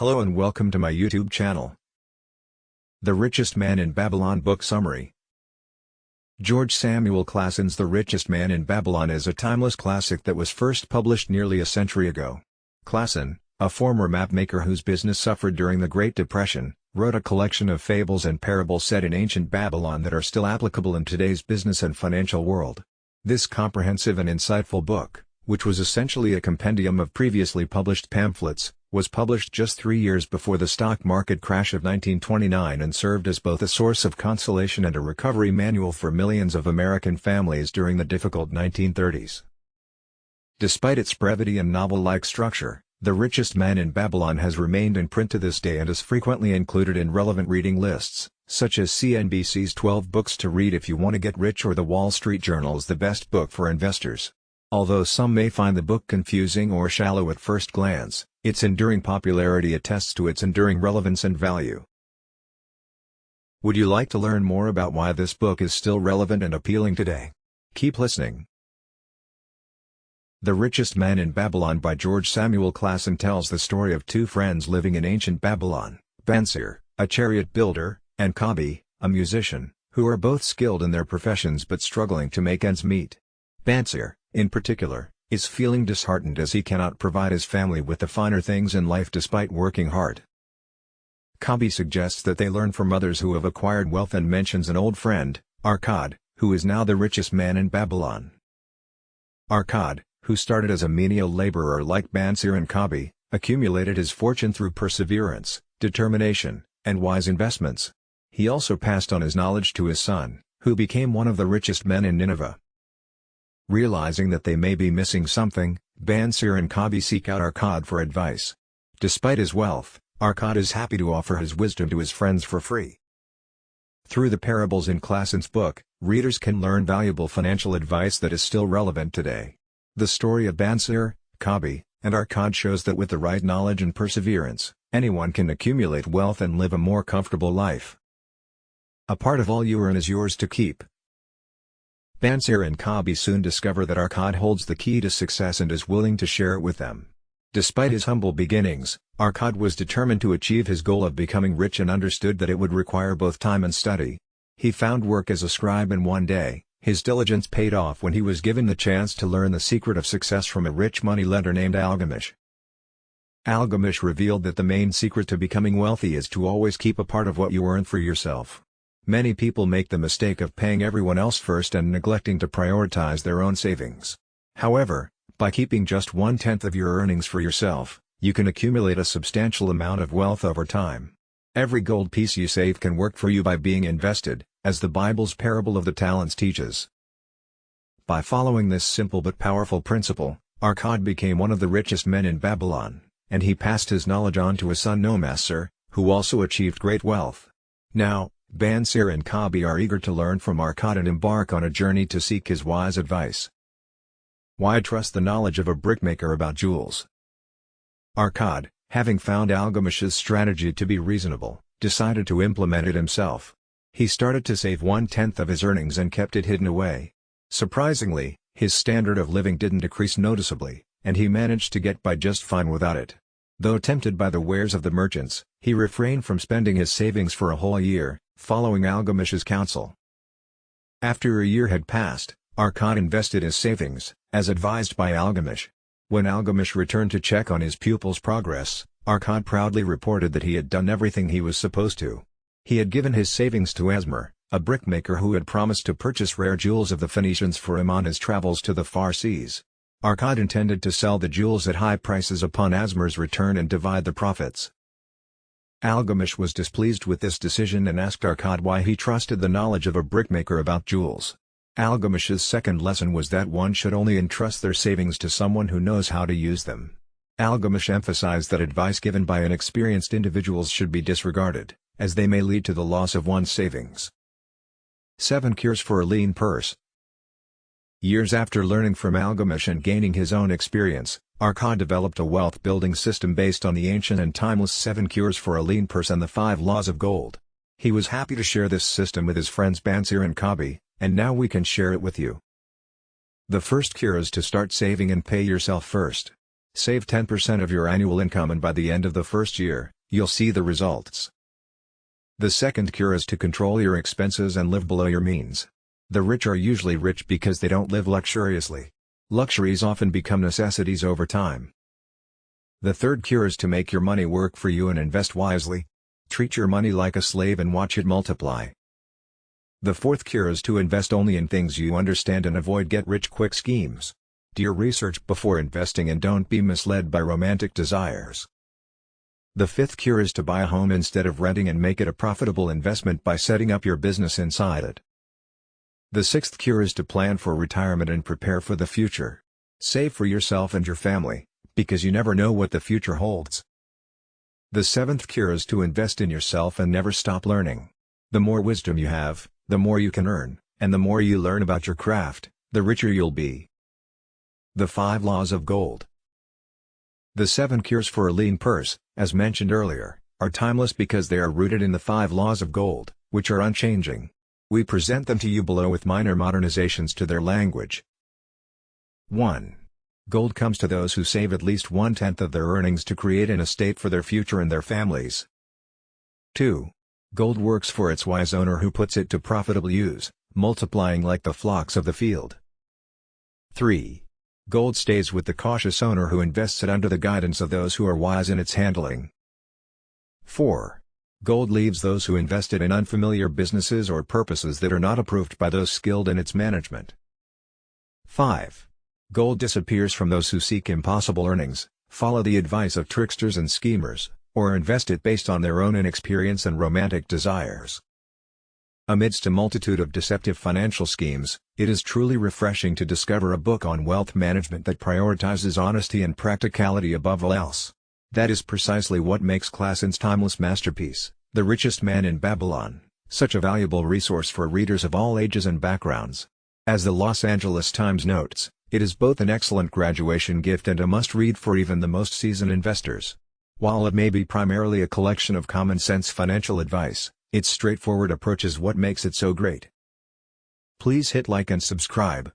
Hello and welcome to my YouTube channel. The Richest Man in Babylon Book Summary. George Samuel Clason's The Richest Man in Babylon is a timeless classic that was first published nearly a century ago. Clason, a former mapmaker whose business suffered during the Great Depression, wrote a collection of fables and parables set in ancient Babylon that are still applicable in today's business and financial world. This comprehensive and insightful book, which was essentially a compendium of previously published pamphlets, was published just 3 years before the stock market crash of 1929 and served as both a source of consolation and a recovery manual for millions of American families during the difficult 1930s. Despite its brevity and novel-like structure, The Richest Man in Babylon has remained in print to this day and is frequently included in relevant reading lists, such as CNBC's 12 Books to Read If You Want to Get Rich or The Wall Street Journal's The Best Book for Investors. Although some may find the book confusing or shallow at first glance, its enduring popularity attests to its enduring relevance and value. Would you like to learn more about why this book is still relevant and appealing today? Keep listening. The Richest Man in Babylon by George Samuel Clason tells the story of two friends living in ancient Babylon, Bansir, a chariot builder, and Kabi, a musician, who are both skilled in their professions but struggling to make ends meet. Bansir, in particular, is feeling disheartened as he cannot provide his family with the finer things in life despite working hard. Kabi suggests that they learn from others who have acquired wealth and mentions an old friend, Arkad, who is now the richest man in Babylon. Arkad, who started as a menial laborer like Bansir and Kabi, accumulated his fortune through perseverance, determination, and wise investments. He also passed on his knowledge to his son, who became one of the richest men in Nineveh. Realizing that they may be missing something, Bansir and Kabi seek out Arkad for advice. Despite his wealth, Arkad is happy to offer his wisdom to his friends for free. Through the parables in Clason's book, readers can learn valuable financial advice that is still relevant today. The story of Bansir, Kabi, and Arkad shows that with the right knowledge and perseverance, anyone can accumulate wealth and live a more comfortable life. A part of all you earn is yours to keep. Bansir and Kabi soon discover that Arkad holds the key to success and is willing to share it with them. Despite his humble beginnings, Arkad was determined to achieve his goal of becoming rich and understood that it would require both time and study. He found work as a scribe and one day, his diligence paid off when he was given the chance to learn the secret of success from a rich moneylender named Algamish. Algamish revealed that the main secret to becoming wealthy is to always keep a part of what you earn for yourself. Many people make the mistake of paying everyone else first and neglecting to prioritize their own savings. However, by keeping just 1/10 of your earnings for yourself, you can accumulate a substantial amount of wealth over time. Every gold piece you save can work for you by being invested, as the Bible's parable of the talents teaches. By following this simple but powerful principle, Arkad became one of the richest men in Babylon, and he passed his knowledge on to his son Nomasir, who also achieved great wealth. Now, Bansir and Kabi are eager to learn from Arkad and embark on a journey to seek his wise advice. Why trust the knowledge of a brickmaker about jewels? Arkad, having found Algamish's strategy to be reasonable, decided to implement it himself. He started to save 1/10 of his earnings and kept it hidden away. Surprisingly, his standard of living didn't decrease noticeably, and he managed to get by just fine without it. Though tempted by the wares of the merchants, he refrained from spending his savings for a whole year, following Algamish's counsel. After a year had passed, Arkad invested his savings, as advised by Algamish. When Algamish returned to check on his pupil's progress, Arkad proudly reported that he had done everything he was supposed to. He had given his savings to Esmer, a brickmaker who had promised to purchase rare jewels of the Phoenicians for him on his travels to the far seas. Arkad intended to sell the jewels at high prices upon Esmer's return and divide the profits. Algamish was displeased with this decision and asked Arkad why he trusted the knowledge of a brickmaker about jewels. Algamish's second lesson was that one should only entrust their savings to someone who knows how to use them. Algamish emphasized that advice given by inexperienced individuals should be disregarded, as they may lead to the loss of one's savings. 7 Cures for a Lean Purse. Years after learning from Algamish and gaining his own experience, Arkad developed a wealth-building system based on the ancient and timeless 7 Cures for a Lean Purse and the 5 Laws of Gold. He was happy to share this system with his friends Bansir and Kabi, and now we can share it with you. The first cure is to start saving and pay yourself first. Save 10% of your annual income, and by the end of the first year, you'll see the results. The second cure is to control your expenses and live below your means. The rich are usually rich because they don't live luxuriously. Luxuries often become necessities over time. The third cure is to make your money work for you and invest wisely. Treat your money like a slave and watch it multiply. The fourth cure is to invest only in things you understand and avoid get-rich-quick schemes. Do your research before investing and don't be misled by romantic desires. The fifth cure is to buy a home instead of renting and make it a profitable investment by setting up your business inside it. The sixth cure is to plan for retirement and prepare for the future. Save for yourself and your family, because you never know what the future holds. The seventh cure is to invest in yourself and never stop learning. The more wisdom you have, the more you can earn, and the more you learn about your craft, the richer you'll be. The 5 laws of gold. The 7 cures for a lean purse, as mentioned earlier, are timeless because they are rooted in the 5 laws of gold, which are unchanging. We present them to you below with minor modernizations to their language. 1. Gold comes to those who save at least 1/10 of their earnings to create an estate for their future and their families. 2. Gold works for its wise owner who puts it to profitable use, multiplying like the flocks of the field. 3. Gold stays with the cautious owner who invests it under the guidance of those who are wise in its handling. 4. Gold leaves those who invest it in unfamiliar businesses or purposes that are not approved by those skilled in its management. 5. Gold disappears from those who seek impossible earnings, follow the advice of tricksters and schemers, or invest it based on their own inexperience and romantic desires. Amidst a multitude of deceptive financial schemes, it is truly refreshing to discover a book on wealth management that prioritizes honesty and practicality above all else. That is precisely what makes Clason's timeless masterpiece, The Richest Man in Babylon, such a valuable resource for readers of all ages and backgrounds. As the Los Angeles Times notes, it is both an excellent graduation gift and a must-read for even the most seasoned investors. While it may be primarily a collection of common-sense financial advice, its straightforward approach is what makes it so great. Please hit like and subscribe.